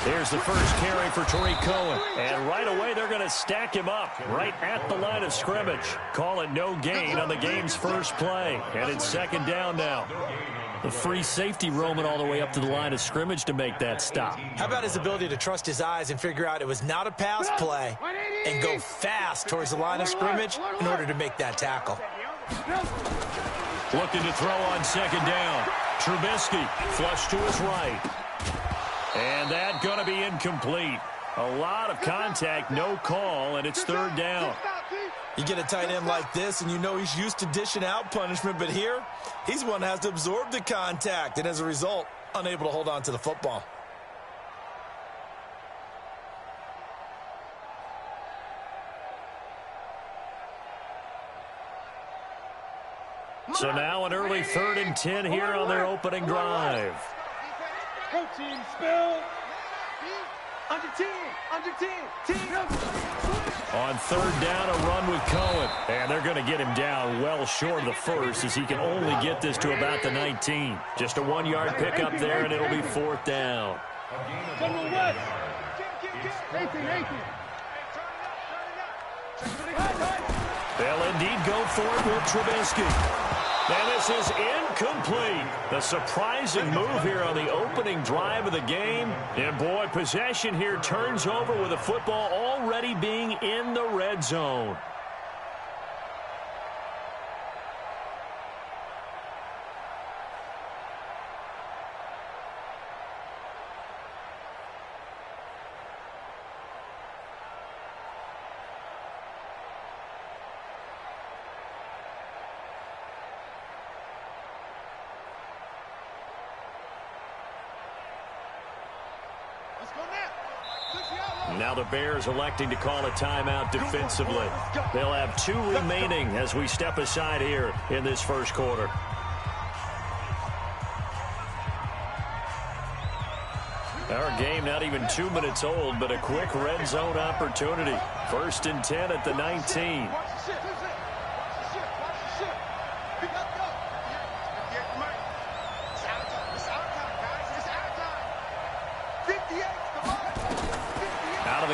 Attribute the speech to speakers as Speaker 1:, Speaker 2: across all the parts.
Speaker 1: Here's the first carry for Tariq Cohen. And right away, they're going to stack him up right at the line of scrimmage. Call it no gain on the game's first play. And it's second down now. The free safety roaming all the way up to the line of scrimmage to make that stop.
Speaker 2: How about his ability to trust his eyes and figure out it was not a pass play and go fast towards the line of scrimmage in order to make that tackle.
Speaker 1: Looking to throw on second down. Trubisky flush to his right. And that's going to be incomplete. A lot of contact, no call, and it's third down.
Speaker 2: You get a tight end like this, and you know he's used to dishing out punishment, but here, he's one that has to absorb the contact, and as a result, unable to hold on to the football.
Speaker 1: So now an early 3rd and 10 here on their opening drive.
Speaker 3: Go team, spell. Under 10, team.
Speaker 1: On third down, a run with Cohen. And they're going to get him down well short of the first as he can only get this to about the 19. Just a 1-yard pickup there, and it'll be 4th down. They'll indeed go for it with Trubisky. And this is incomplete. The surprising move here on the opening drive of the game. And, boy, possession here turns over with the football already being in the red zone. Now the Bears electing to call a timeout defensively. They'll have 2 remaining as we step aside here in this first quarter. Our game not even 2 minutes old, but a quick red zone opportunity. 1st and 10 at the 19.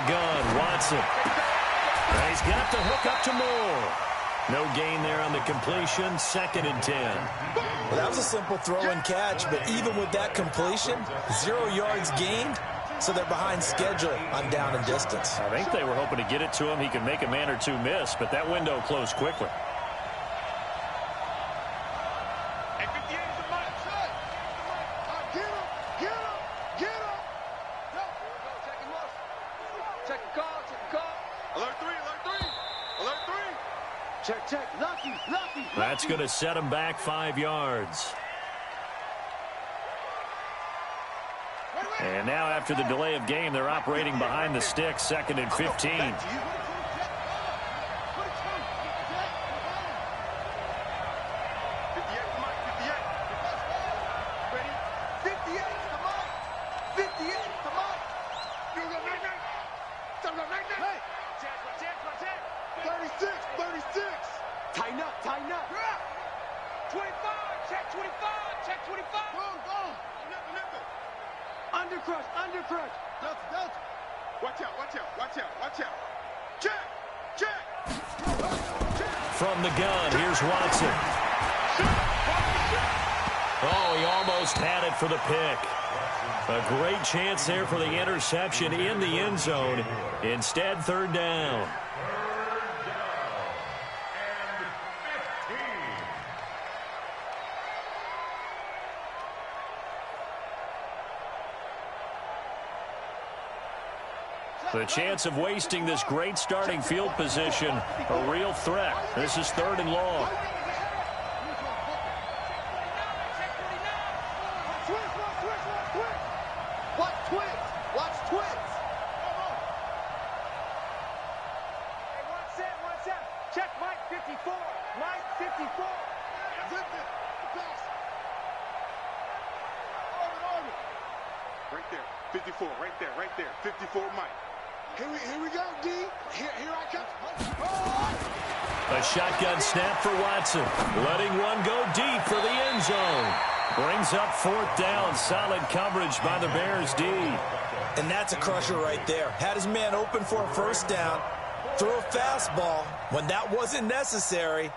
Speaker 1: Gun, Watson. And he's got the hook up to Moore. No gain there on the completion, 2nd and 10.
Speaker 2: Well, that was a simple throw and catch, but even with that completion, 0 yards gained, so they're behind schedule on down and distance.
Speaker 1: I think they were hoping to get it to him. He could make a man or two miss, but that window closed quickly. That's going to set him back 5 yards. And now after the delay of game, they're operating behind the sticks, 2nd and 15.
Speaker 3: Tighten up. 25, check 25, check 25. Go. Undercrush. Delta. Watch out. Check.
Speaker 1: From the gun, here's Watson. Oh, he almost had it for the pick. A great chance there for the interception in the end zone. Instead, 3rd down. The chance of wasting this great starting field position, a real threat. This is 3rd and long.
Speaker 3: Watch twins. Hey, one set. Check Mike 54. Right there. 54, right there. 54 Mike. Here we go, D. Here I come.
Speaker 1: A shotgun snap for Watson. Letting one go deep for the end zone. Brings up 4th down. Solid coverage by the Bears D.
Speaker 2: And that's a crusher right there. Had his man open for a 1st down. Threw a fastball when that wasn't necessary.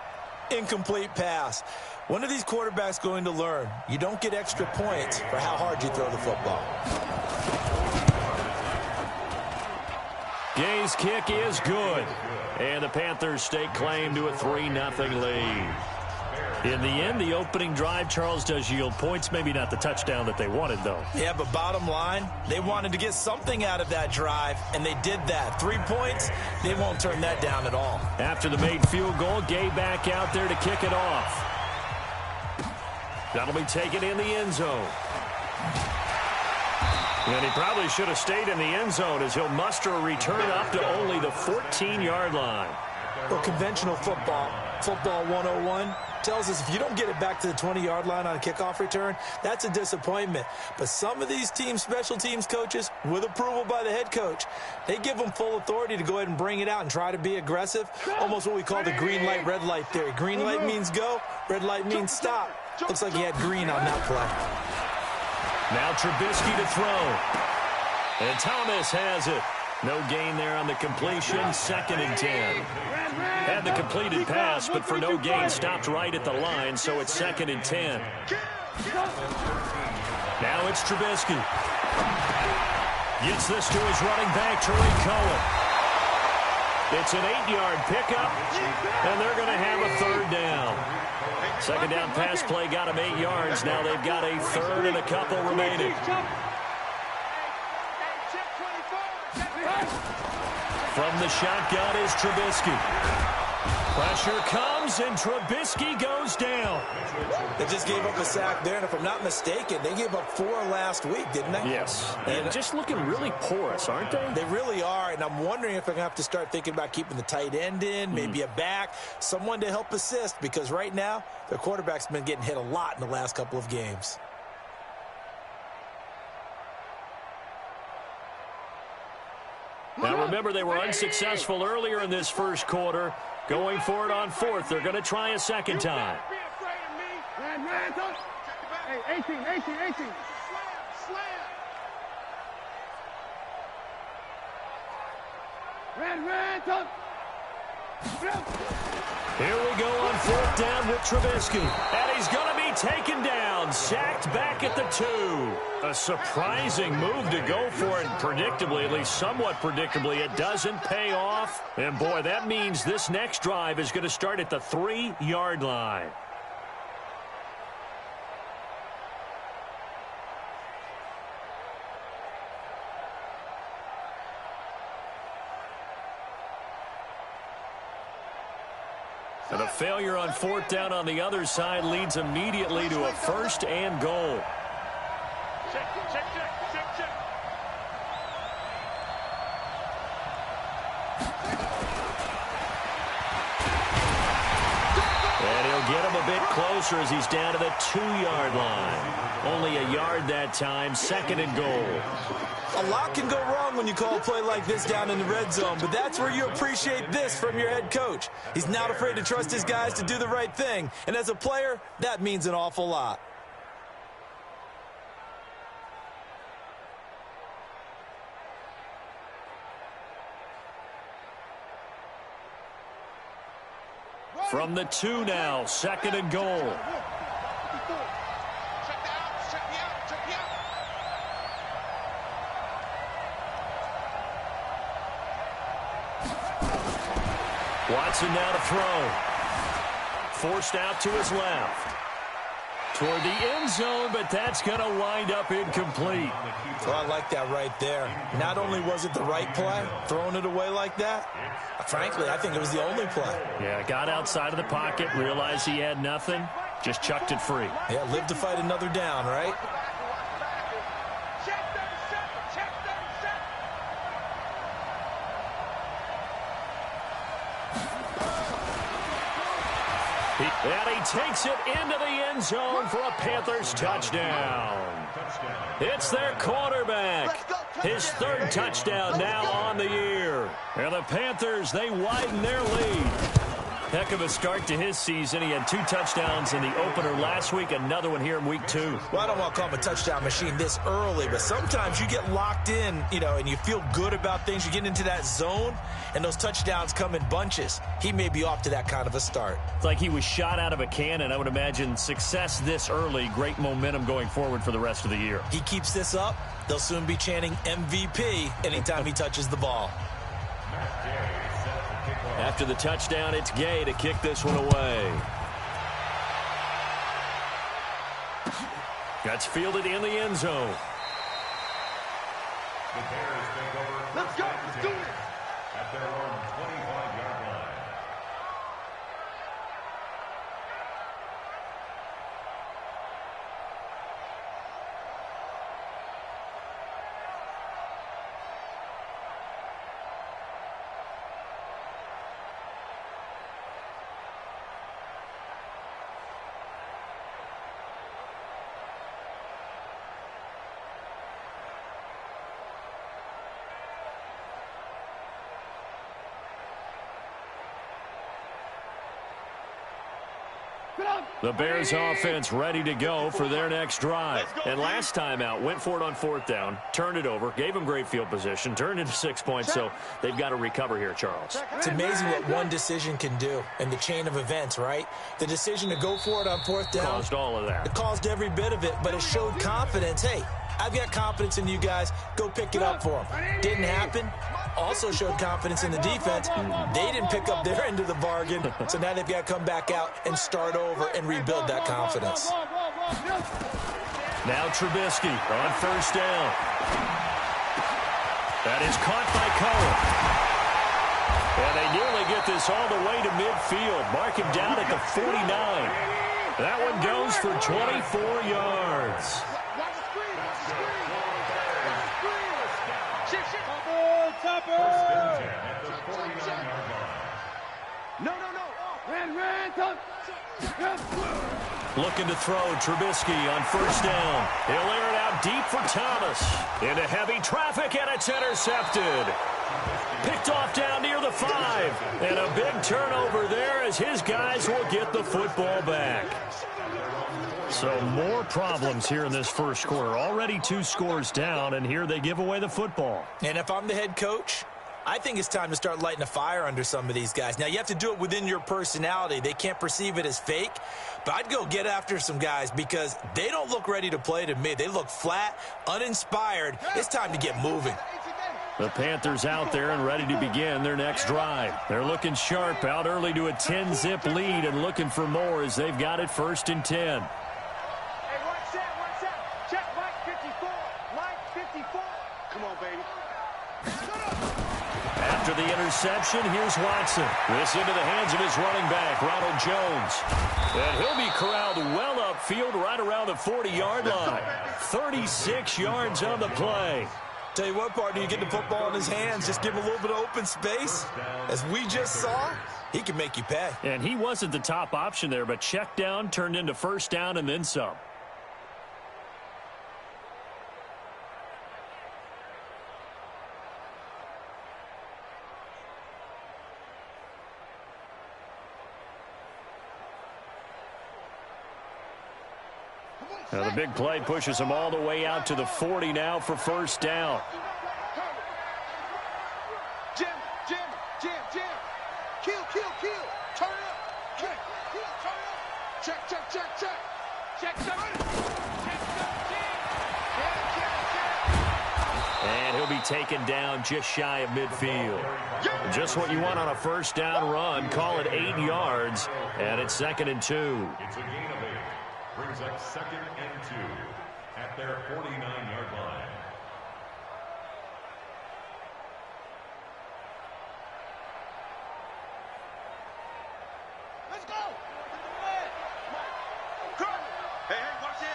Speaker 2: Incomplete pass. One of these quarterbacks going to learn. You don't get extra points for how hard you throw the football.
Speaker 1: Gay's kick is good. And the Panthers stake claim to a 3-0 lead. In the end, the opening drive, Charles, does yield points. Maybe not the touchdown that they wanted, though.
Speaker 2: Yeah, but bottom line, they wanted to get something out of that drive, and they did that. 3 points, they won't turn that down at all.
Speaker 1: After the made field goal, Gay back out there to kick it off. That'll be taken in the end zone. And he probably should have stayed in the end zone as he'll muster a return up to only the 14-yard line.
Speaker 2: Well, conventional football 101, tells us if you don't get it back to the 20-yard line on a kickoff return, that's a disappointment. But some of these teams, special teams coaches, with approval by the head coach, they give them full authority to go ahead and bring it out and try to be aggressive. Almost what we call the green light, red light theory. Green light means go, red light means stop. Looks like he had green on that play.
Speaker 1: Now Trubisky to throw. And Thomas has it. No gain there on the completion. 2nd and 10. Had the completed pass, but for no gain, stopped right at the line, so it's 2nd and 10. Now it's Trubisky. Gets this to his running back, Tariq Cohen. It's an 8-yard pickup, and they're going to have a 3rd down. 2nd down pass play got him 8 yards. Now they've got a 3rd and a couple remaining. From the shotgun is Trubisky. Pressure comes, and Trubisky goes down.
Speaker 2: They just gave up a sack there, and if I'm not mistaken, they gave up 4 last week, didn't they?
Speaker 1: Yes. And just looking really porous, aren't they?
Speaker 2: They really are, and I'm wondering if they're going to have to start thinking about keeping the tight end in, maybe a back, someone to help assist, because right now, their quarterback's been getting hit a lot in the last couple of games.
Speaker 1: Now, remember, they were unsuccessful earlier in this first quarter. Going for it on 4th. They're going to try a 2nd time.
Speaker 4: Hey, 18.
Speaker 1: Here we go on 4th down with Trubisky. And he's going to be taken down. Sacked back at the 2. A surprising move to go for it. Predictably, at least somewhat predictably, it doesn't pay off. And boy, that means this next drive is going to start at the 3-yard line. And a failure on 4th down on the other side leads immediately to a 1st and goal.
Speaker 3: Check.
Speaker 1: And he'll get him a bit closer as he's down to the 2-yard line. Only a yard that time, 2nd and goal.
Speaker 2: A lot can go wrong when you call a play like this down in the red zone, but that's where you appreciate this from your head coach. He's not afraid to trust his guys to do the right thing, and as a player, that means an awful lot.
Speaker 1: From the 2 now, 2nd and goal. Watson now to throw. Forced out to his left. Toward the end zone, but that's going to wind up incomplete.
Speaker 2: Well, I like that right there. Not only was it the right play, throwing it away like that, frankly, I think it was the only play.
Speaker 1: Yeah, got outside of the pocket, realized he had nothing, just chucked it free.
Speaker 2: Yeah, live to fight another down, right?
Speaker 1: And he takes it into the end zone for a Panthers touchdown. It's their quarterback. His 3rd touchdown now on the year. And the Panthers, they widen their lead. Heck of a start to his season. He had 2 touchdowns in the opener last week, another one here in week 2.
Speaker 2: Well, I don't want to call him a touchdown machine this early, but sometimes you get locked in, and you feel good about things. You get into that zone, and those touchdowns come in bunches. He may be off to that kind of a start.
Speaker 1: It's like he was shot out of a cannon. I would imagine success this early, great momentum going forward for the rest of the year.
Speaker 2: He keeps this up, they'll soon be chanting MVP anytime he touches the ball.
Speaker 1: After the touchdown, it's Gay to kick this one away. That's fielded in the end zone.
Speaker 3: Let's go. Let's do it.
Speaker 4: At their own 25-yard line.
Speaker 1: The Bears offense ready to go for their next drive. And last time out, went for it on 4th down, turned it over, gave them great field position, turned into 6 points, so they've got to recover here, Charles.
Speaker 2: It's amazing what one decision can do in the chain of events, right? The decision to go for it on 4th down.
Speaker 1: Caused all of that.
Speaker 2: It caused every bit of it, but it showed confidence. Hey, I've got confidence in you guys. Go pick it up for them. Didn't happen. Also showed confidence in the defense. They didn't pick up their end of the bargain, so now they've got to come back out and start over and rebuild that confidence.
Speaker 1: Now Trubisky on 1st down. That is caught by Cohen. And they nearly get this all the way to midfield. Mark him down at the 49. That one goes for 24 yards. Looking to throw, Trubisky on 1st down. He'll air it out deep for Thomas. Into heavy traffic, and it's intercepted. Picked off down near the 5. And a big turnover there as his guys will get the football back. So more problems here in this first quarter. Already 2 scores down, and here they give away the football.
Speaker 2: And if I'm the head coach, I think it's time to start lighting a fire under some of these guys. Now, you have to do it within your personality. They can't perceive it as fake. But I'd go get after some guys because they don't look ready to play to me. They look flat, uninspired. It's time to get moving.
Speaker 1: The Panthers out there and ready to begin their next drive. They're looking sharp, out early to a 10-zip lead and looking for more as they've got it 1st and 10.
Speaker 3: Check Mike 54. Mike 54. Come on, baby.
Speaker 1: After the interception, here's Watson. This into the hands of his running back, Ronald Jones. And he'll be corralled well upfield right around the 40-yard line. 36 yards on the play.
Speaker 2: Tell you what, partner, you get the football in his hands, just give him a little bit of open space. As we just saw, he can make you pay.
Speaker 1: And he wasn't the top option there, but check down turned into 1st down and then some. Now the big play pushes him all the way out to the 40 now for 1st down.
Speaker 3: Jim. Kill. Turn up. Kill, turn up. Check.
Speaker 1: And he'll be taken down just shy of midfield. Just what you want on a 1st down run. Call it 8 yards, and it's 2nd and 2.
Speaker 4: It's a gain of 8. Brings up 2nd and 2 at their 49-yard line.
Speaker 3: Let's go. Hey, watch it.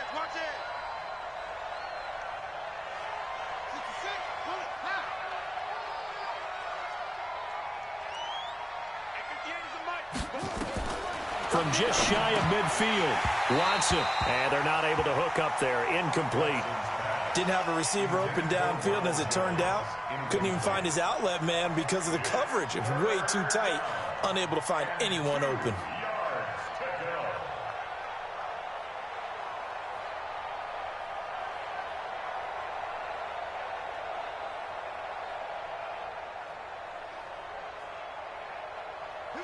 Speaker 3: 66. Pull it. Now.
Speaker 1: From just shy of midfield, Watson. And they're not able to hook up there. Incomplete.
Speaker 2: Didn't have a receiver open downfield, as it turned out. Couldn't even find his outlet man because of the coverage. It's way too tight. unable to find anyone open.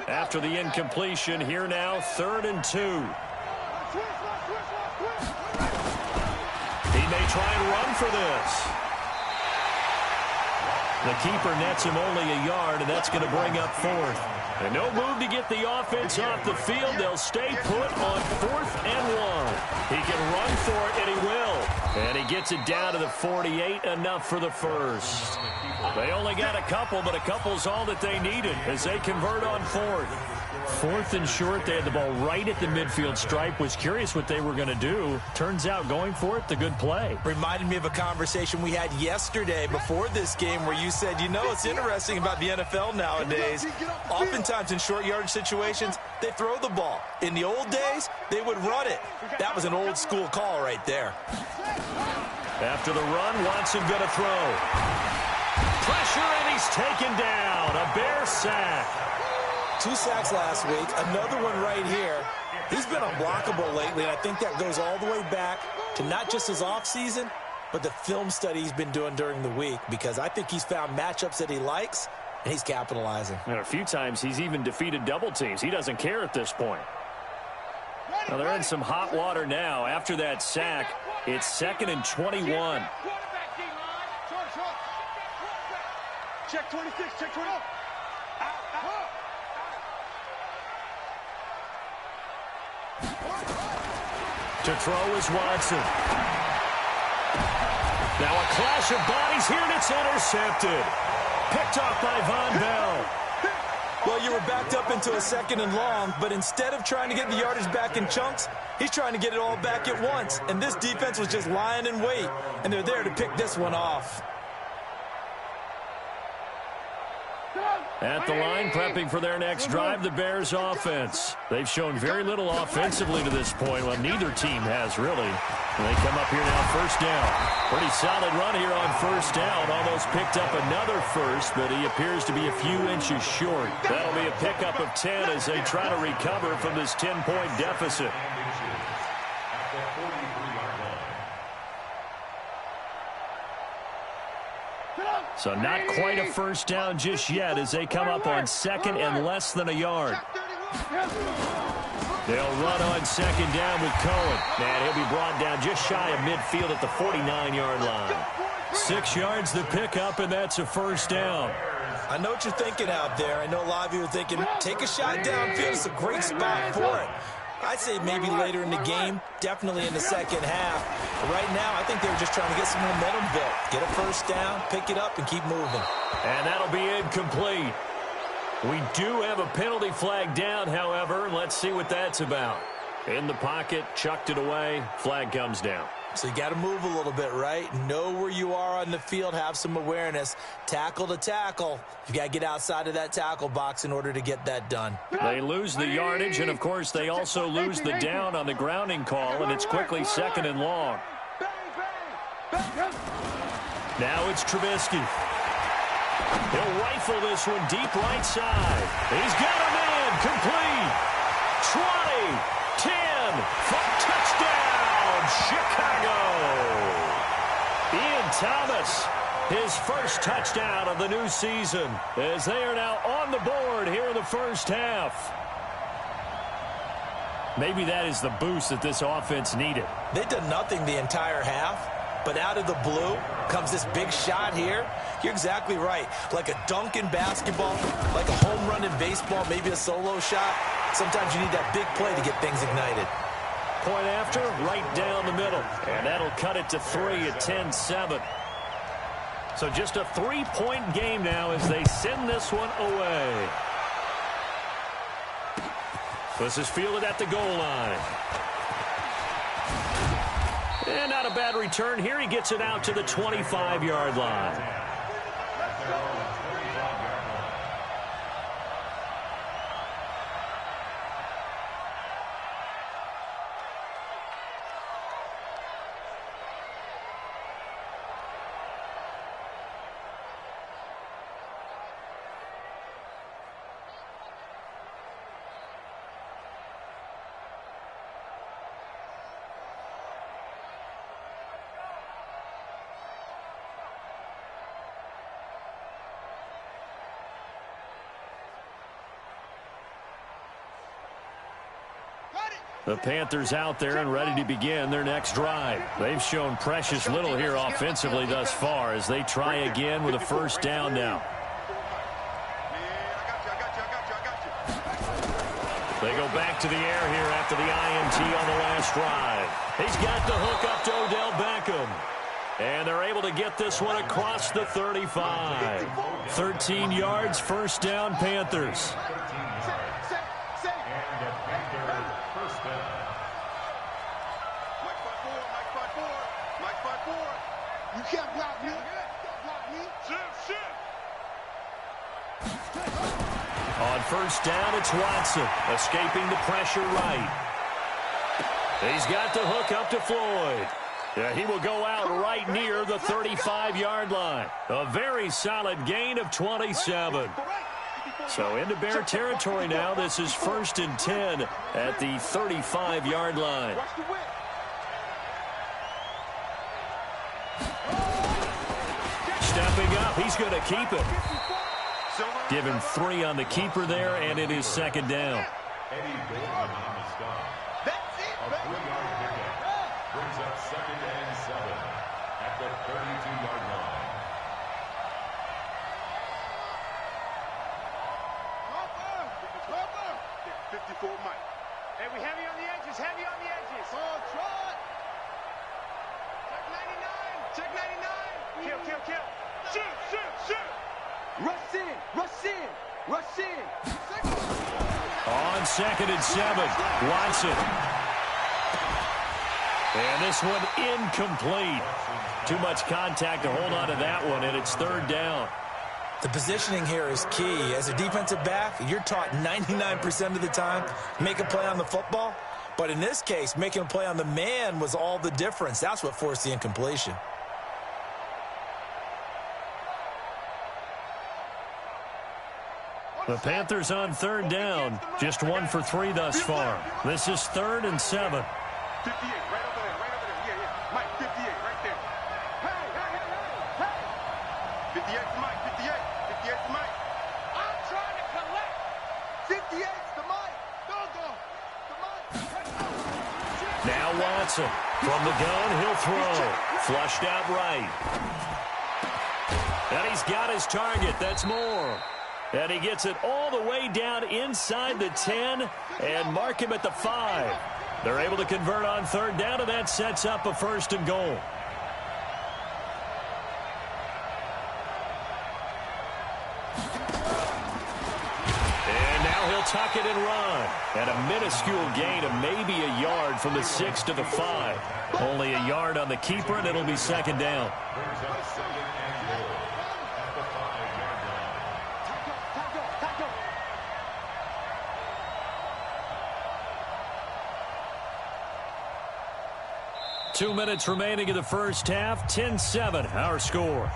Speaker 1: After the incompletion, here now, 3rd and 2. He may try and run for this. The keeper nets him only a yard, and that's going to bring up 4th. And no move to get the offense off the field. They'll stay put on 4th and 1. He can run for it, and he will. And he gets it down to the 48, enough for the first. They only got a couple, but a couple's all that they needed as they convert on 4th. 4th and short, they had the ball right at the midfield stripe. Was curious what they were going to do. Turns out going for it, the good play.
Speaker 2: Reminded me of a conversation we had yesterday before this game where you said, you know, it's interesting about the NFL nowadays. Oftentimes in short yardage situations, they throw the ball. In the old days, they would run it. That was an old school call right there.
Speaker 1: After the run, Watson going to throw. Pressure, and he's taken down. A Bear sack.
Speaker 2: 2 sacks last week, another one right here. He's been unblockable lately, and I think that goes all the way back to not just his offseason, but the film study he's been doing during the week, because I think he's found matchups that he likes, and he's capitalizing.
Speaker 1: And a few times he's even defeated double teams. He doesn't care at this point. Now they're in some hot water now. After that sack, it's 2nd and 21.
Speaker 3: Check 26, check 20.
Speaker 1: To throw is Watson. Now a clash of bodies here, and it's intercepted. Picked off by Von Bell.
Speaker 2: Well, you were backed up into a 2nd and long, but instead of trying to get the yardage back in chunks, he's trying to get it all back at once. And this defense was just lying in wait, and they're there to pick this one off.
Speaker 1: At the line, prepping for their next drive, the Bears offense. They've shown very little offensively to this point. Well, neither team has, really. And they come up here now, 1st down. Pretty solid run here on 1st down. Almost picked up another first, but he appears to be a few inches short. That'll be a pickup of 10 as they try to recover from this 10-point deficit. So not quite a 1st down just yet as they come up on 2nd and less than a yard. They'll run on 2nd down with Cohen. And he'll be brought down just shy of midfield at the 49-yard line. 6 yards the pickup, and that's a 1st down.
Speaker 2: I know what you're thinking out there. I know a lot of you are thinking, take a shot downfield. It's a great spot for it. I'd say maybe later in the game, definitely in the 2nd half. But right now, I think they were just trying to get some momentum built. Get a 1st down, pick it up, and keep moving.
Speaker 1: And that'll be incomplete. We do have a penalty flag down, however. Let's see what that's about. In the pocket, chucked it away, flag comes down.
Speaker 2: So you got to move a little bit, right? Know where you are on the field, have some awareness. Tackle to tackle. You got to get outside of that tackle box in order to get that done.
Speaker 1: They lose the yardage, and of course they also lose the down on the grounding call, and it's quickly 2nd and long. Now it's Trubisky. He'll rifle this one deep right side. He's got a man complete. 20, 10, touchdown, Chicago. Ian Thomas, his first touchdown of the new season, as they are now on the board here in the 1st half. Maybe that is the boost that this offense needed.
Speaker 2: They did nothing the entire half. But out of the blue comes this big shot here. You're exactly right. Like a dunk in basketball, like a home run in baseball, maybe a solo shot. Sometimes you need that big play to get things ignited.
Speaker 1: Point after, right down the middle. And that'll cut it to 3 at 10-7. So just a 3-point game now as they send this one away. This is fielded at the goal line. And not a bad return here. He gets it out to the 25-yard line. The Panthers out there and ready to begin their next drive. They've shown precious little here offensively thus far as they try again with a first down now. They go back to the air here after the INT on the last drive. He's got the hook up to Odell Beckham. And they're able to get this one across the 35. 13 yards, first down, Panthers.
Speaker 3: You can't block me.
Speaker 1: On first down, it's Watson, escaping the pressure right. He's got the hook up to Floyd. Yeah, he will go out right near the 35-yard line. A very solid gain of 27. So into Bear territory now. This is 1st and 10 at the 35-yard line. Stepping up, he's going to keep it. Give him 3 on the keeper there, and it is 2nd down.
Speaker 4: Brings up 2nd and 7 at the 32-yard line.
Speaker 3: Hey, we heavy on the edges, heavy on the edges. Oh, try. Check 99. Check 99. Kill, kill, kill. Shoot, shoot, shoot. Rush in, rush in, rush in.
Speaker 1: On 2nd and 7, Watson. And this one incomplete. Too much contact to hold on to that one, and it's 3rd down.
Speaker 2: The positioning here is key. As a defensive back, you're taught 99% of the time, make a play on the football. But in this case, making a play on the man was all the difference. That's what forced the incompletion.
Speaker 1: The Panthers on 3rd down. Just 1 for 3 thus far. This is 3rd and 7.
Speaker 3: 58, right over there, right over there. Yeah, yeah. Mike, 58, right there. Hey, hey, hey, hey, hey. 58's Mike, 58. 58's Mike. I'm trying to collect. 58's the Mike. Doggone. The Mike.
Speaker 1: Now Watson. From the gun, he'll throw. Flushed out right. And he's got his target. That's Moore. And he gets it all the way down inside the 10 and mark him at the 5. They're able to convert on 3rd down, and that sets up a 1st and goal. And now he'll tuck it and run. And a minuscule gain of maybe a yard from the 6 to the 5. Only a yard on the keeper, and it'll be 2nd down. 2 minutes remaining in the first half. 10-7, our score.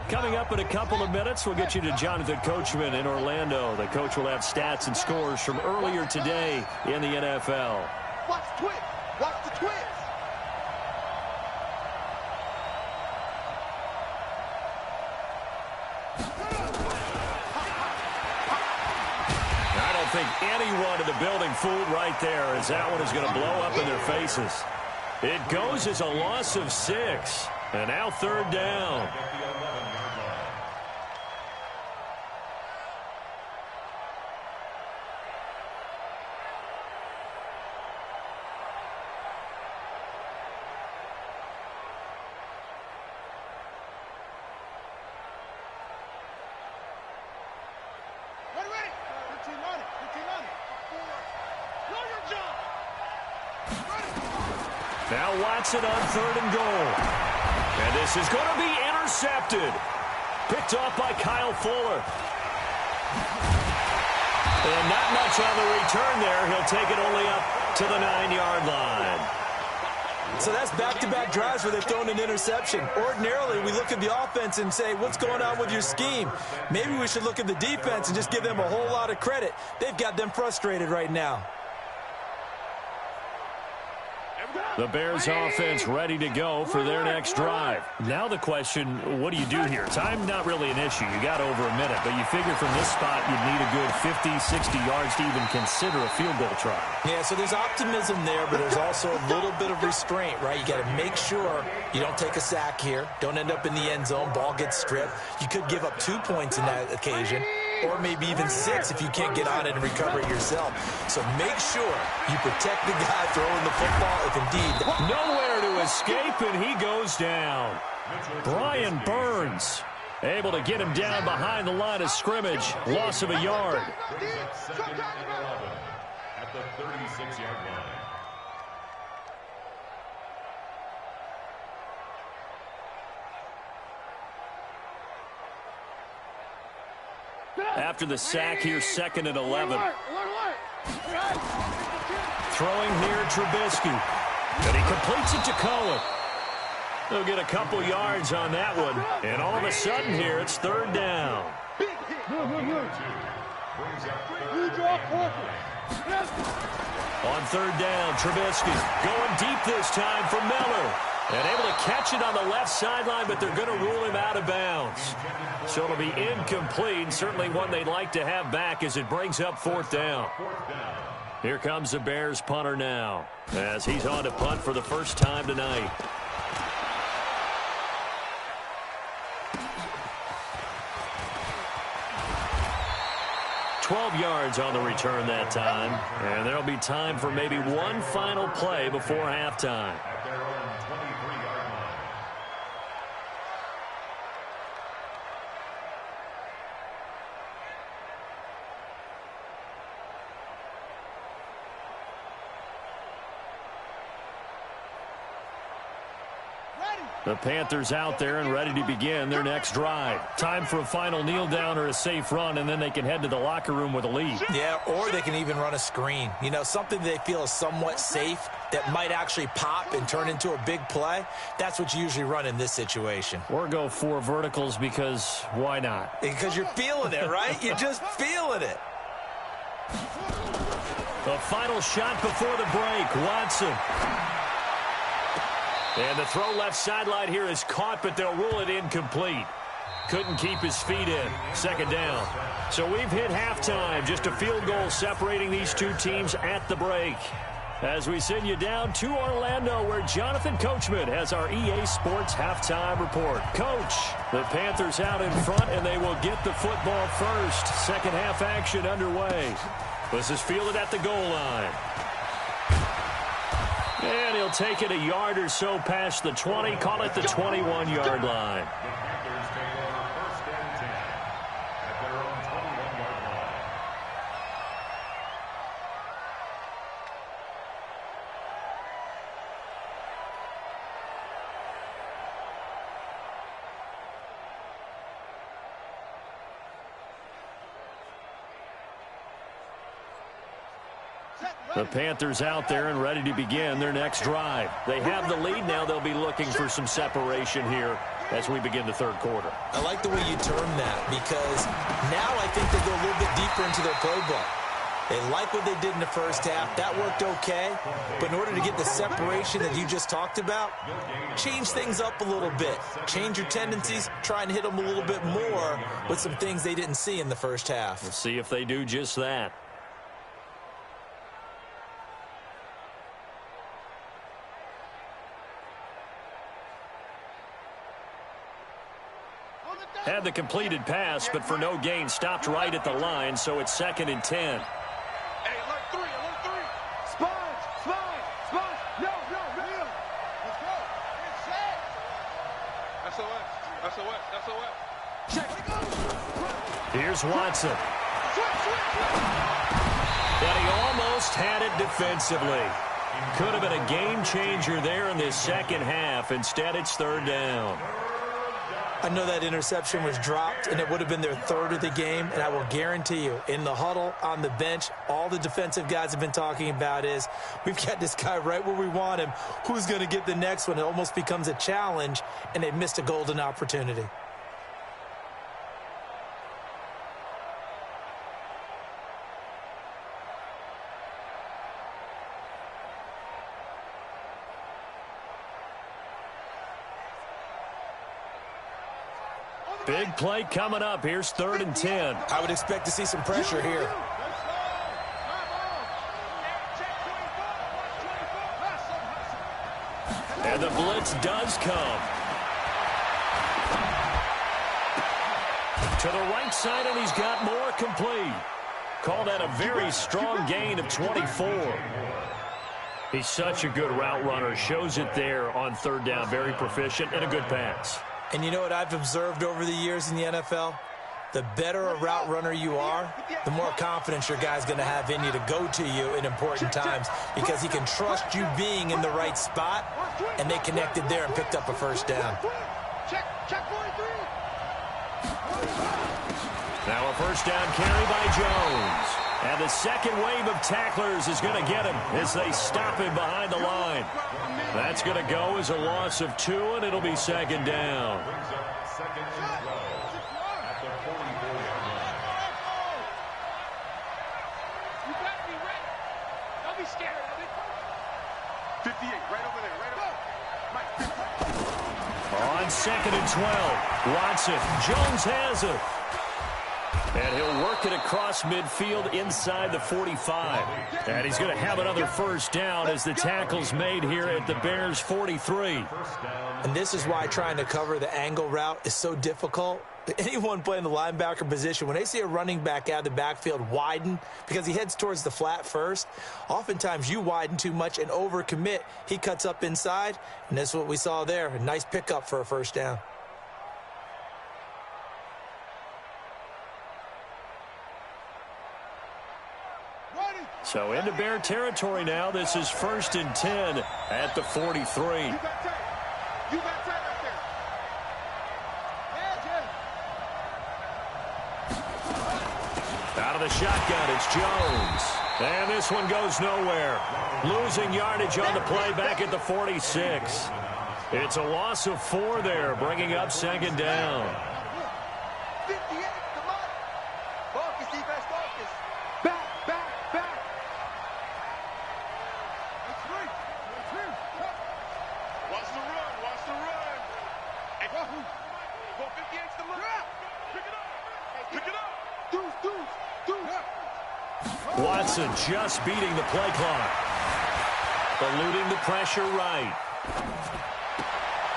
Speaker 1: Coming up in a couple of minutes, we'll get you to Jonathan Coachman in Orlando. The coach will have stats and scores from earlier today in the NFL.
Speaker 3: Watch the twist. Watch the twist.
Speaker 1: I don't think anyone in the building fooled right there, as that one is going to blow up in their faces. It goes as a loss of 6. And now 3rd down. Now Watson on 3rd and goal. And this is going to be intercepted. Picked off by Kyle Fuller. And not much on the return there. He'll take it only up to the 9-yard line.
Speaker 2: So that's back-to-back drives where they've thrown an interception. Ordinarily, we look at the offense and say, what's going on with your scheme? Maybe we should look at the defense and just give them a whole lot of credit. They've got them frustrated right now.
Speaker 1: The Bears offense ready to go for their next drive. Now the question, what do you do here? Time not really an issue. You got over a minute, but you figure from this spot you'd need a good 50, 60 yards to even consider a field goal try.
Speaker 2: Yeah, so there's optimism there, but there's also a little bit of restraint, right? You got to make sure you don't take a sack here. Don't end up in the end zone. Ball gets stripped. You could give up 2 points in that occasion, or maybe even 6 if you can't get on it and recover it yourself. So make sure you protect the guy throwing the football if indeed.
Speaker 1: Nowhere to escape, and he goes down. Brian Burns able to get him down behind the line of scrimmage. Loss of a yard.
Speaker 4: Second and 11 at the 36-yard line.
Speaker 1: After the sack here, 2nd and 11. Throwing here, Trubisky. And he completes it to Cohen. They'll get a couple yards on that one. And all of a sudden here, it's 3rd down. On 3rd down, Trubisky going deep this time for Miller. And able to catch it on the left sideline, but they're going to rule him out of bounds. So it'll be incomplete, certainly one they'd like to have back as it brings up 4th down. Here comes the Bears punter now, as he's on to punt for the first time tonight. $12 yards on the return that time, and there'll be time for maybe one final play before halftime. The Panthers out there and ready to begin their next drive. Time for a final kneel down or a safe run, and then they can head to the locker room with a lead.
Speaker 2: Yeah, or they can even run a screen. You know, something they feel is somewhat safe that might actually pop and turn into a big play. That's what you usually run in this situation.
Speaker 1: Or go 4 verticals because why not?
Speaker 2: Because you're feeling it, right? You're just feeling it.
Speaker 1: The final shot before the break, Watson. And the throw left sideline here is caught, but they'll rule it incomplete. Couldn't keep his feet in. 2nd down. So we've hit halftime. Just a field goal separating these two teams at the break. As we send you down to Orlando, where Jonathan Coachman has our EA Sports halftime report. Coach, the Panthers out in front, and they will get the football first. Second half action underway. This is fielded at the goal line. And he'll take it a yard or so past the 20, call it the 21-yard line.
Speaker 4: The Panthers take over 1st and 10 at their own 21-yard line.
Speaker 1: The Panthers out there and ready to begin their next drive. They have the lead now. They'll be looking for some separation here as we begin the 3rd quarter.
Speaker 2: I like the way you term that, because now I think they go a little bit deeper into their playbook. They like what they did in the first half. That worked okay. But in order to get the separation that you just talked about, change things up a little bit. Change your tendencies. Try and hit them a little bit more with some things they didn't see in the first half.
Speaker 1: We'll see if they do just that. Had the completed pass, but for no gain, stopped right at the line, so it's 2nd and 10.
Speaker 3: Hey, alert 3, alert 3. Sponge, sponge, sponge. No. Let's go. Get set. SOS. Check.
Speaker 1: Here's Watson. But he almost had it defensively. Could have been a game changer there in this second half. Instead, it's 3rd down.
Speaker 2: I know that interception was dropped, and it would have been their third of the game, and I will guarantee you, in the huddle, on the bench, all the defensive guys have been talking about is, we've got this guy right where we want him. Who's going to get the next one? It almost becomes a challenge, and they missed a golden opportunity.
Speaker 1: Big play coming up. Here's 3rd and 10.
Speaker 2: I would expect to see some pressure here.
Speaker 1: And the blitz does come. To the right side, and he's got more complete. Call that a very strong gain of 24. He's such a good route runner. Shows it there on 3rd down. Very proficient and a good pass.
Speaker 2: And you know what I've observed over the years in the NFL? The better a route runner you are, the more confidence your guy's going to have in you to go to you in important times because he can trust you being in the right spot, and they connected there and picked up a 1st down.
Speaker 1: Now a 1st down carry by Jones. And the second wave of tacklers is going to get him as they stop him behind the line. That's going to go as a loss of 2, and it'll be 2nd down.
Speaker 4: Second and 12 at the 44-yard line.
Speaker 3: You better be ready. Don't be scared of it. 58, right over there, right over there.
Speaker 1: On 2nd and 12, Watson. Jones has it. And he'll work it across midfield inside the 45. And he's going to have another 1st down as the tackle's made here at the Bears' 43.
Speaker 2: And this is why trying to cover the angle route is so difficult. Anyone playing the linebacker position, when they see a running back out of the backfield widen because he heads towards the flat first, oftentimes you widen too much and overcommit. He cuts up inside, and that's what we saw there. A nice pickup for a 1st down.
Speaker 1: So into Bear territory now. This is 1st and 10 at the 43.
Speaker 3: You got time. You got time right there.
Speaker 1: Out of the shotgun, it's Jones. And this one goes nowhere. Losing yardage on the play back at the 46. It's a loss of 4 there, bringing up 2nd down.
Speaker 3: 58, come on. Focus, defense, focus. Back, back, back. Watch the run, watch the run. Hey, go 58's the money. Pick it up. Pick it up. Deuce.
Speaker 1: Watson just beating the play clock. Eluding the pressure right.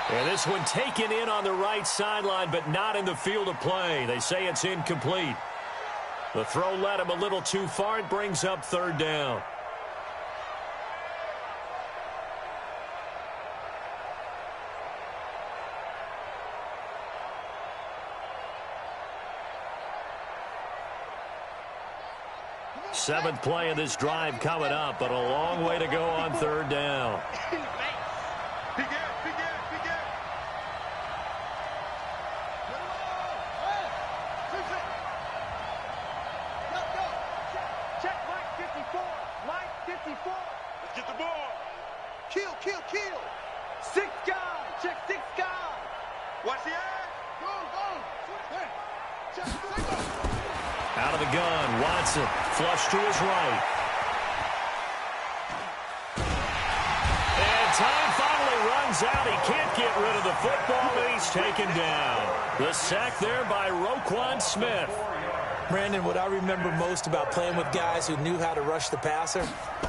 Speaker 1: And this one taken in on the right sideline, but not in the field of play. They say it's incomplete. The throw led him a little too far. It brings up 3rd down. Seventh play of this drive coming up, but a long way to go on 3rd down.
Speaker 3: Check Mike 54. Mike 54. Let's get the ball. Kill. 6 guys. Check 6 guys. Watch the eye. Go. Check.
Speaker 1: Out of the gun, Watson, flush to his right. And time finally runs out. He can't get rid of the football, and he's taken down. The sack there by Roquan Smith.
Speaker 2: Brandon, what I remember most about playing with guys who knew how to rush the passer,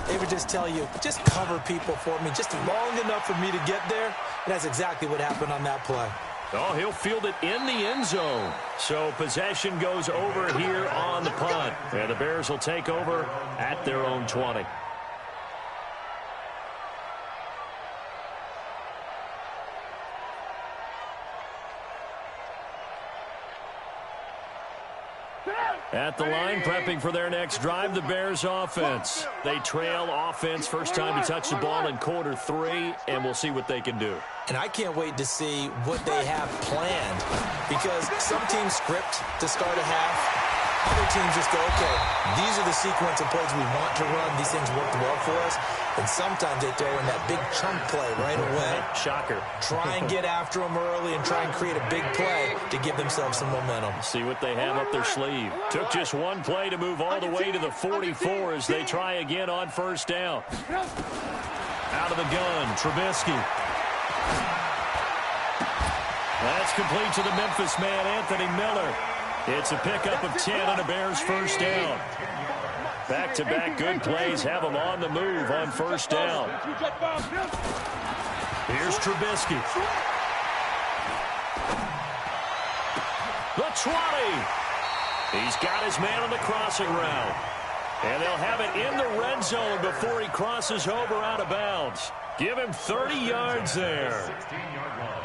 Speaker 2: they would just tell you, just cover people for me, just long enough for me to get there. And that's exactly what happened on that play.
Speaker 1: Oh, he'll field it in the end zone. So possession goes over here on the punt. And the Bears will take over at their own 20. At the line, prepping for their next drive, the Bears offense. They trail offense, first time to touch the ball in quarter 3, and we'll see what they can do.
Speaker 2: And I can't wait to see what they have planned, because some teams script to start a half. Other teams just go, okay, these are the sequence of plays we want to run. These things worked well for us. And sometimes they throw in that big chunk play right away.
Speaker 1: Shocker.
Speaker 2: Try and get after them early and try and create a big play to give themselves some momentum.
Speaker 1: See what they have up their sleeve. Took just one play to move all the way to the 44 as they try again on first down. Out of the gun, Trubisky. That's complete to the Memphis man, Anthony Miller. It's a pickup of 10 and a Bears first down. Back-to-back good plays have them on the move on first down. Here's Trubisky. The 20. He's got his man on the crossing route. And they'll have it in the red zone before he crosses over out of bounds. Give him 30 yards there.
Speaker 4: 16-yard line.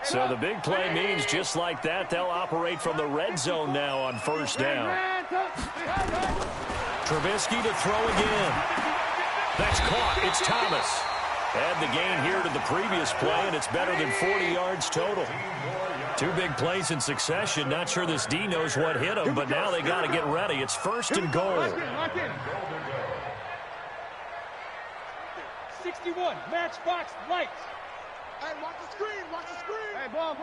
Speaker 1: So the big play means just like that, they'll operate from the red zone now on first down. Trubisky to throw again. That's caught. It's Thomas. Add the gain here to the previous play, and it's better than 40 yards total. 2 big plays in succession. Not sure this D knows what hit him, but now they got to get ready. It's first and goal.
Speaker 5: 61, matchbox lights.
Speaker 3: Hey, watch the screen, watch the screen.
Speaker 5: Hey, ball.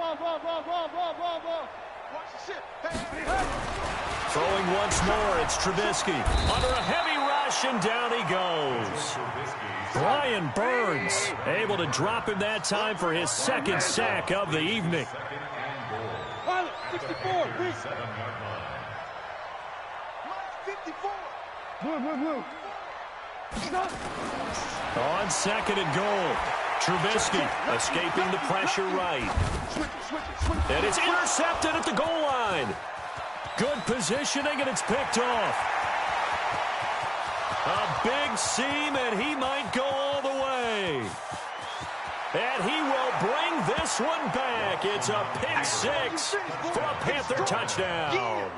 Speaker 3: Watch the shit. Hey.
Speaker 1: Throwing once more, it's Trubisky. Under a heavy rush, and down he goes. Brian Burns able to drop him that time for his second sack of the evening.
Speaker 5: 64, please.
Speaker 3: 54.
Speaker 5: Move.
Speaker 1: On second and goal, Trubisky escaping the pressure right. And it's intercepted at the goal line. Good positioning, and it's picked off. A big seam, and he might go all the way. And he will bring this one back. It's a pick 6 for a Panther touchdown.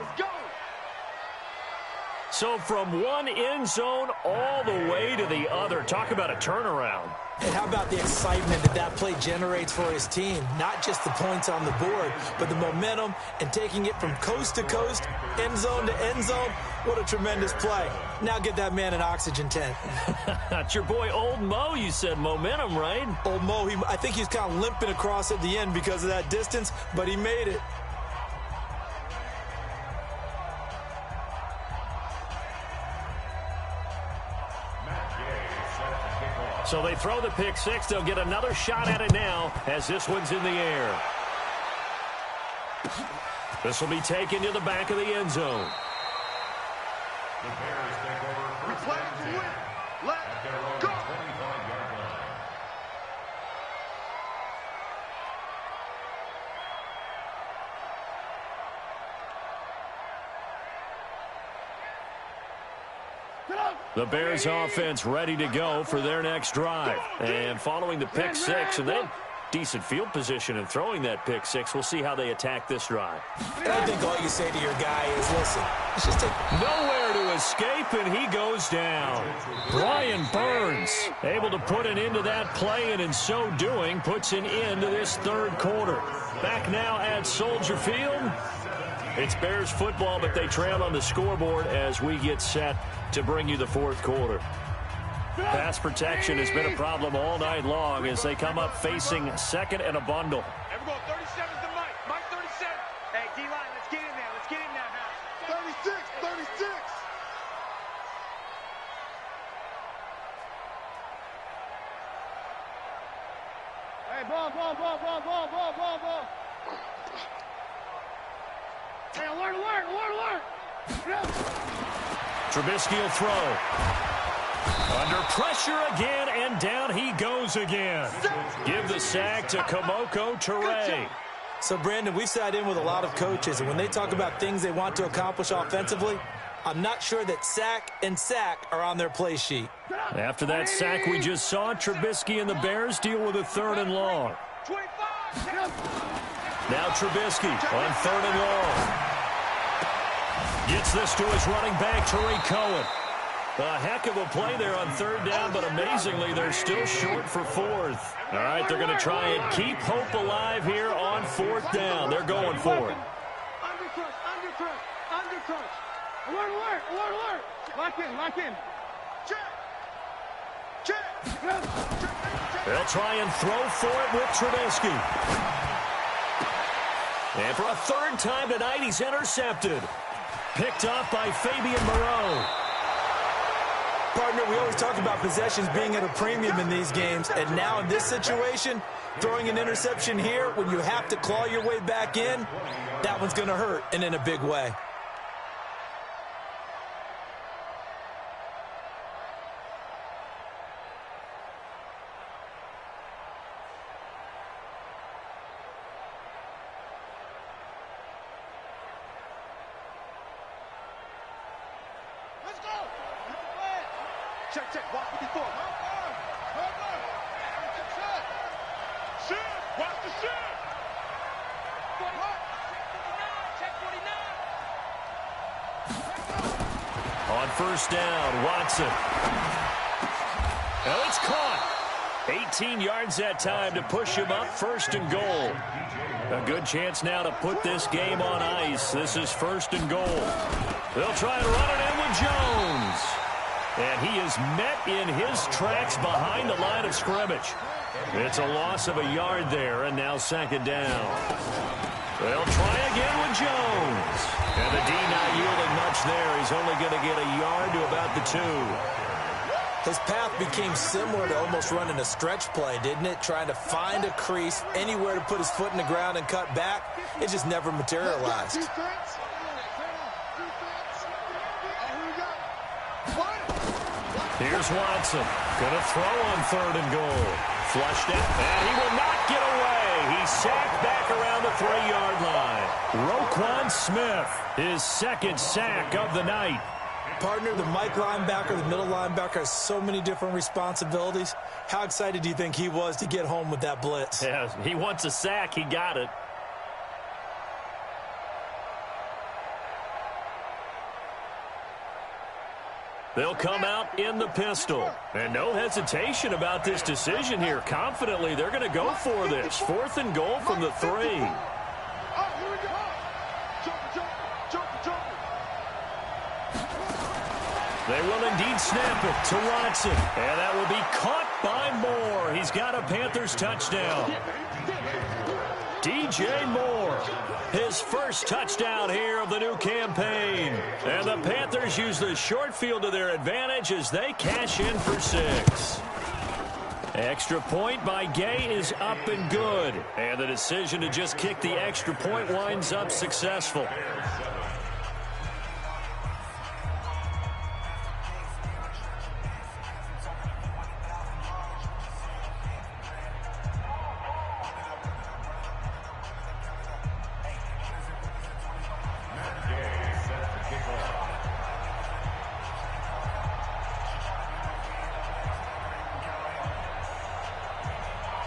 Speaker 1: So from one end zone all the way to the other. Talk about a turnaround.
Speaker 2: And how about the excitement that play generates for his team? Not just the points on the board, but the momentum and taking it from coast to coast, end zone to end zone. What a tremendous play. Now get that man an oxygen tent.
Speaker 1: That's your boy Old Mo. You said momentum, right?
Speaker 2: Old Mo, I think he's kind of limping across at the end because of that distance, but he made it.
Speaker 1: So they throw the pick 6. They'll get another shot at it now as this one's in the air. This will be taken to the back of the end zone.
Speaker 4: The Bears take over first and 10 at their own 25-yard line.
Speaker 1: The Bears offense ready to go for their next drive. And following the pick 6, and then decent field position and throwing that pick 6, we'll see how they attack this drive.
Speaker 2: And I think all you say to your guy is, listen, let's just take...
Speaker 1: Nowhere to escape, and he goes down. Brian Burns able to put an end to that play, and in so doing, puts an end to this third quarter. Back now at Soldier Field. It's Bears football, but they trail on the scoreboard as we get set to bring you the fourth quarter. Pass protection has been a problem all night long as they come up facing second and a bundle.
Speaker 3: Hey, we're going 37 to Mike. Mike 37. Hey, D-line, let's get in there. Let's get in there now. 36.
Speaker 5: Hey, ball. Hey, alert.
Speaker 1: Trubisky will throw. Under pressure again, and down he goes again. Give the sack to Kamoko Toure.
Speaker 2: So, Brandon, we've sat in with a lot of coaches, and when they talk about things they want to accomplish offensively, I'm not sure that sack and sack are on their play sheet.
Speaker 1: After that sack we just saw, Trubisky and the Bears deal with a 3rd and long.
Speaker 3: 25.
Speaker 1: Now Trubisky on 3rd and long. Gets this to his running back, Tariq Cohen. A heck of a play there on 3rd down, but amazingly, they're still short for 4th. All right, they're going to try and keep hope alive here on 4th down. They're going for it.
Speaker 5: Undercrush. Alert. Lock in. Check.
Speaker 1: They'll try and throw for it with Trubisky. And for a 3rd time tonight, he's intercepted. Picked off by Fabian Moreau.
Speaker 2: Partner, we always talk about possessions being at a premium in these games, and now in this situation, throwing an interception here when you have to claw your way back in, that one's going to hurt, and in a big way.
Speaker 3: Check. Watch 54. Shift. Watch the shift.
Speaker 5: Check 49.
Speaker 1: On 1st down, Watson. Now it's caught. 18 yards that time to push him up, 1st and goal. A good chance now to put this game on ice. This is 1st and goal. They'll try and run it in with Jones. And he is met in his tracks behind the line of scrimmage. It's a loss of a yard there, and now 2nd down. They'll try again with Jones. And the D not yielding much there. He's only going to get a yard to about the 2.
Speaker 2: His path became similar to almost running a stretch play, didn't it? Trying to find a crease, anywhere to put his foot in the ground and cut back. It just never materialized.
Speaker 1: Here's Watson. Gonna throw on 3rd and goal. Flushed it, and he will not get away. He's sacked back around the 3-yard line. Roquan Smith, his 2nd sack of the night.
Speaker 2: Partner, the Mike linebacker, the middle linebacker has so many different responsibilities. How excited do you think he was to get home with that blitz?
Speaker 1: Yeah, he wants a sack. He got it. They'll come out in the pistol. And no hesitation about this decision here. Confidently, they're going to go for this. 4th and goal from the 3. They will indeed snap it to Watson. And that will be caught by Moore. He's got a Panthers touchdown. DJ Moore, his 1st touchdown here of the new campaign. And the Panthers use the short field to their advantage as they cash in for 6. Extra point by Gay is up and good. And the decision to just kick the extra point winds up successful.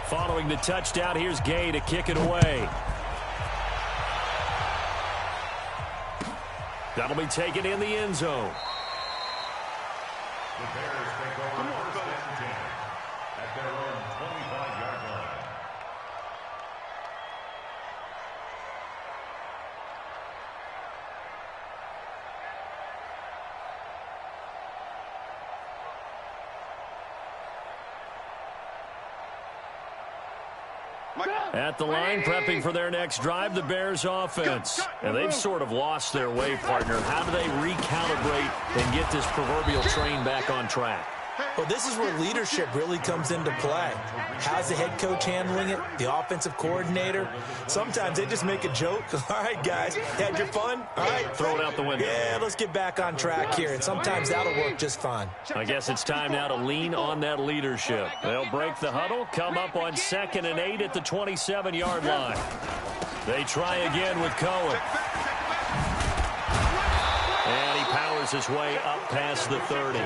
Speaker 1: Following the touchdown, here's Gay to kick it away. That'll be taken in the end zone.
Speaker 4: The Bears take over 1st and 10 at their own 25-yard line.
Speaker 1: At the line, prepping for their next drive, the Bears offense. And they've sort of lost their way, partner. How do they recalibrate and get this proverbial train back on track?
Speaker 2: Well, this is where leadership really comes into play. How's the head coach handling it? The offensive coordinator? Sometimes they just make a joke. All right, guys, had your fun? All right.
Speaker 1: Throw it out the window.
Speaker 2: Yeah, let's get back on track here. And sometimes that'll work just fine.
Speaker 1: I guess it's time now to lean on that leadership. They'll break the huddle, come up on 2nd and 8 at the 27-yard line. They try again with Cohen. And he powers his way up past the 30.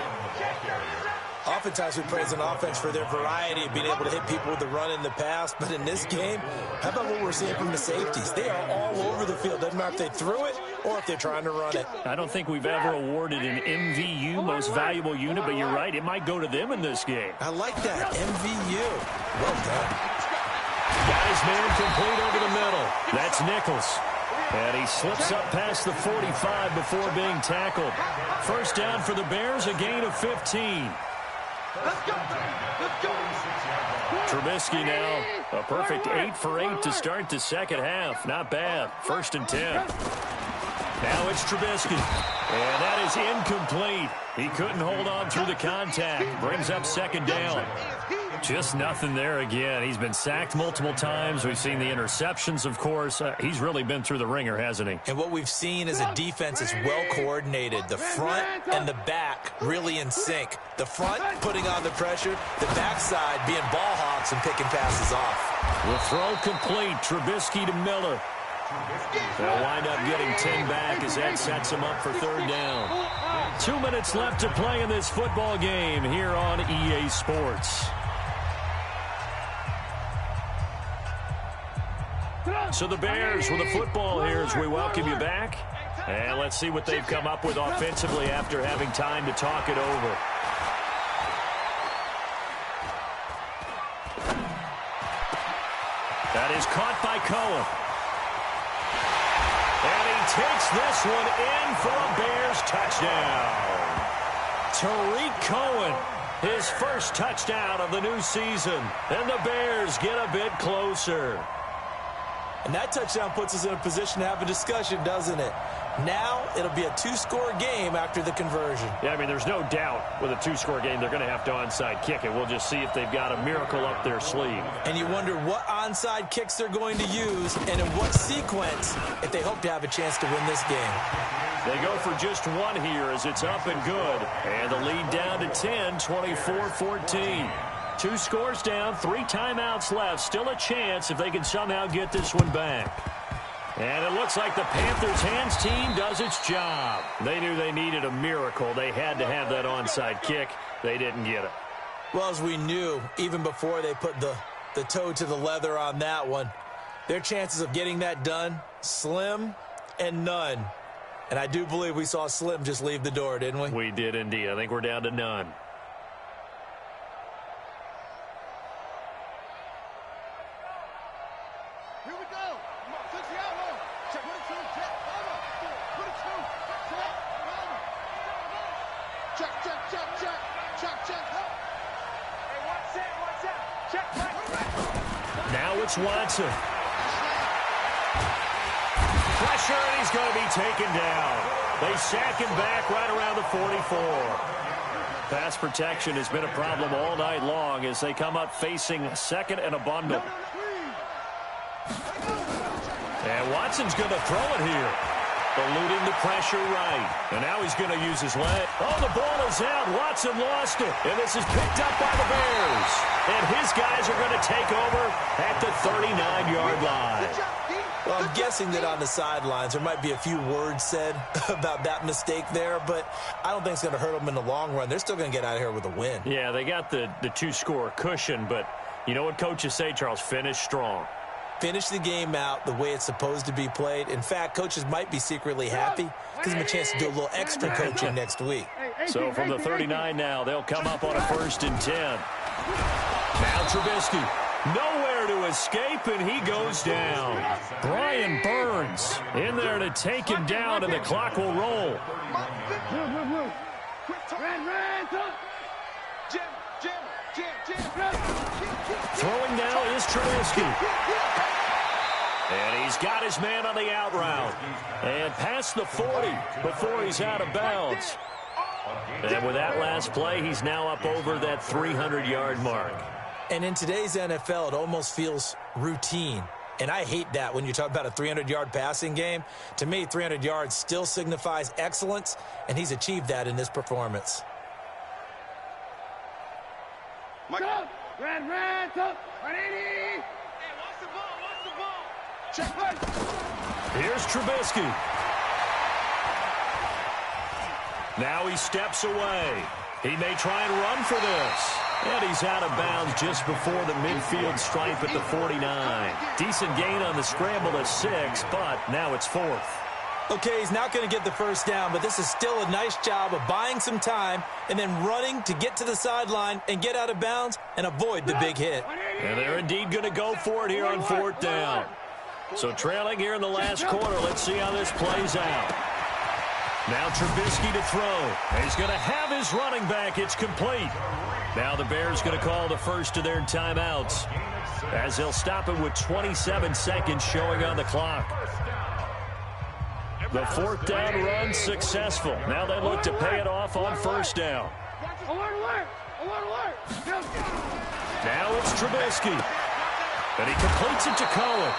Speaker 2: Oftentimes we praise an offense for their variety of being able to hit people with the run in the pass, but in this game, how about what we're seeing from the safeties? They are all over the field. Doesn't matter if they threw it or if they're trying to run it.
Speaker 1: I don't think we've ever awarded an MVU, most valuable unit, but you're right, it might go to them in this game.
Speaker 2: I like that, MVU. Well done.
Speaker 1: Got his man complete over the middle. That's Nichols. And he slips up past the 45 before being tackled. First down for the Bears, a gain of 15.
Speaker 5: Let's go. Let's go.
Speaker 1: Trubisky now, a perfect 8 for 8 to start the second half. Not bad. 1st and 10. Now it's Trubisky. And that is incomplete. He couldn't hold on through the contact. Brings up 2nd down. Just nothing there again. He's been sacked multiple times. We've seen the interceptions, of course. He's really been through the ringer, hasn't he?
Speaker 2: And what we've seen is a defense that's well coordinated. The front and the back really in sync. The front putting on the pressure. The backside being ball hawks and picking passes off.
Speaker 1: The throw complete. Trubisky to Miller. They'll wind up getting 10 back as that sets him up for 3rd down. 2 minutes left to play in this football game here on EA Sports. So the Bears with the football here as we welcome you back. And let's see what they've come up with offensively after having time to talk it over. That is caught by Cohen. And he takes this one in for a Bears touchdown. Tariq Cohen, his first touchdown of the new season. And the Bears get a bit closer.
Speaker 2: And that touchdown puts us in a position to have a discussion, doesn't it? Now it'll be a 2-score game after the conversion.
Speaker 1: Yeah, I mean, there's no doubt with a 2-score game they're going to have to onside kick it. We'll just see if they've got a miracle up their sleeve.
Speaker 2: And you wonder what onside kicks they're going to use and in what sequence if they hope to have a chance to win this game.
Speaker 1: They go for just one here as it's up and good. And the lead down to 10, 24-14. 2 scores down, 3 timeouts left. Still a chance if they can somehow get this one back. And it looks like the Panthers' hands team does its job. They knew they needed a miracle. They had to have that onside kick. They didn't get it.
Speaker 2: Well, as we knew, even before they put the toe to the leather on that one, their chances of getting that done, slim and none. And I do believe we saw Slim just leave the door, didn't we?
Speaker 1: We did indeed. I think we're down to none. Now it's Watson. Pressure, and he's going to be taken down. They sack him back right around the 44. Pass protection has been a problem all night long as they come up facing 2nd and a bundle. And Watson's going to throw it here. Eluding the pressure right. And now he's going to use his leg. Oh, the ball is out. Watson lost it. And this is picked up by the Bears. And his guys are going to take over at the 39-yard line.
Speaker 2: Well, I'm guessing that on the sidelines there might be a few words said about that mistake there, but I don't think it's going to hurt them in the long run. They're still going to get out of here with a win.
Speaker 1: Yeah, they got the 2-score cushion, but you know what coaches say, Charles? Finish strong.
Speaker 2: Finish the game out the way it's supposed to be played. In fact, coaches might be secretly happy. Gives them a chance to do a little extra coaching next week.
Speaker 1: So from the 39 now, they'll come up on a 1st and 10. Now Trubisky. Nowhere to escape, and he goes down. Brian Burns in there to take him down, and the clock will roll. Throwing now is Trubisky. And he's got his man on the out route. And past the 40 before he's out of bounds. And with that last play, he's now up over that 300-yard mark.
Speaker 2: And in today's NFL, it almost feels routine. And I hate that when you talk about a 300-yard passing game. To me, 300 yards still signifies excellence, and he's achieved that in this performance.
Speaker 5: Red, up, 180. Hey, watch the ball. Check right.
Speaker 1: Here's Trubisky. Now he steps away. He may try and run for this. And he's out of bounds just before the midfield stripe at the 49. Decent gain on the scramble at 6, but now it's 4th.
Speaker 2: Okay, he's not going to get the first down, but this is still a nice job of buying some time and then running to get to the sideline and get out of bounds and avoid the big hit.
Speaker 1: And they're indeed going to go for it here on 4th down. So trailing here in the last quarter, let's see how this plays out. Now Trubisky to throw. He's going to have his running back. It's complete. Now the Bears going to call the first of their timeouts as they'll stop it with 27 seconds showing on the clock. The 4th down run successful. Now they look to pay it off on 1st down. Now it's Trubisky. And he completes it to Cohen.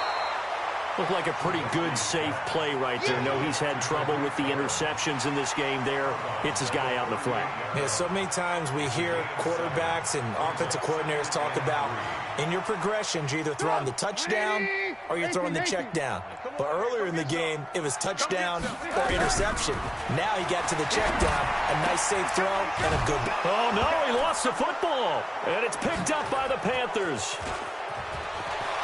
Speaker 1: Looked like a pretty good, safe play right there. No, he's had trouble with the interceptions in this game there. Hits his guy out in the flat.
Speaker 2: Yeah, so many times we hear quarterbacks and offensive coordinators talk about in your progressions, you're either throwing the touchdown or you're throwing the check down. But earlier in the game, it was touchdown or interception. Now he got to the check down, a nice safe throw, and a good one.
Speaker 1: Oh, no, he lost the football. And it's picked up by the Panthers.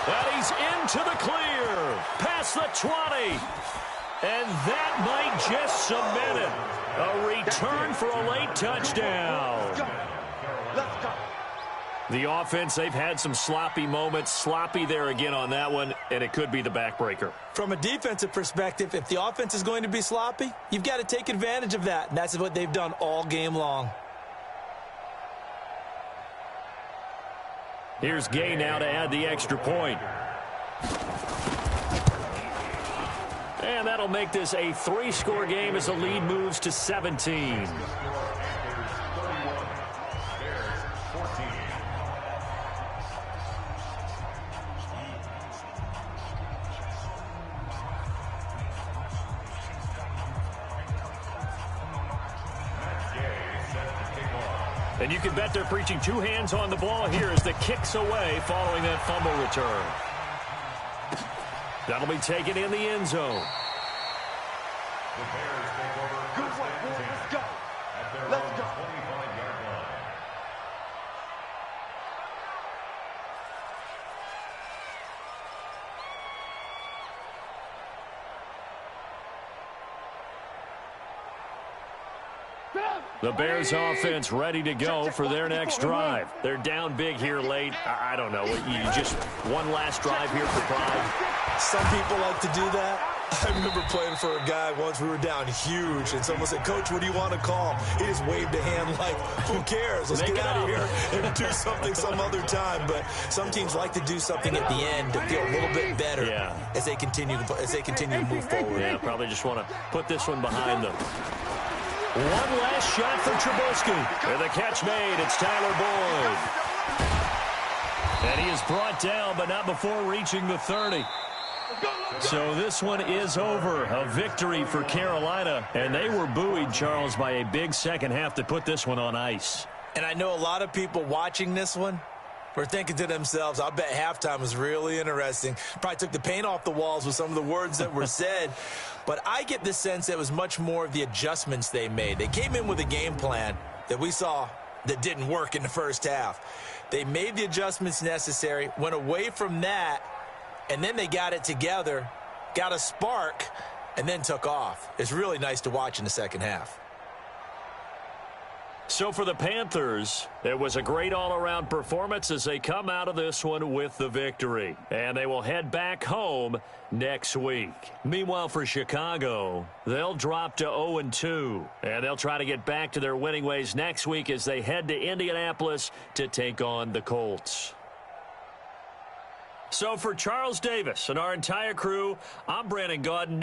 Speaker 1: And he's into the clear, past the 20. And that might just cement it. A return for a late touchdown.
Speaker 5: Let's go.
Speaker 1: The offense, they've had some sloppy moments. Sloppy there again on that one, and it could be the backbreaker.
Speaker 2: From a defensive perspective, if the offense is going to be sloppy, you've got to take advantage of that. And that's what they've done all game long.
Speaker 1: Here's Gay now to add the extra point. And that'll make this a 3-score game as the lead moves to 17. And you can bet they're preaching 2 hands on the ball here as the kick's away following that fumble return. That'll be taken in the end zone.
Speaker 4: The Bears take over.
Speaker 5: Good one, boy. Let's go.
Speaker 4: At their
Speaker 5: Let's
Speaker 4: own
Speaker 5: go.
Speaker 4: 25-yard line.
Speaker 1: The Bears offense ready to go for their next drive. They're down big here late. I don't know. You just one last drive here for pride.
Speaker 2: Some people like to do that. I remember playing for a guy once. We were down huge, and someone said, "Coach, what do you want to call?" He just waved a hand like, "Who cares? Let's get out of here and do something some other time." But some teams like to do something at the end to feel a little bit better as they continue to move forward.
Speaker 1: Yeah, probably just want to put this one behind them. One last shot for Trubisky. And the catch made. It's Tyler Boyd. And he is brought down, but not before reaching the 30. So this one is over. A victory for Carolina. And they were buoyed, Charles, by a big second half to put this one on ice.
Speaker 2: And I know a lot of people watching this one were thinking to themselves, I bet halftime was really interesting. Probably took the paint off the walls with some of the words that were said. But I get the sense that it was much more of the adjustments they made. They came in with a game plan that we saw that didn't work in the first half. They made the adjustments necessary, went away from that, and then they got it together, got a spark, and then took off. It's really nice to watch in the second half.
Speaker 1: So for the Panthers, it was a great all-around performance as they come out of this one with the victory. And they will head back home next week. Meanwhile, for Chicago, they'll drop to 0-2. And they'll try to get back to their winning ways next week as they head to Indianapolis to take on the Colts. So for Charles Davis and our entire crew, I'm Brandon Gaudin.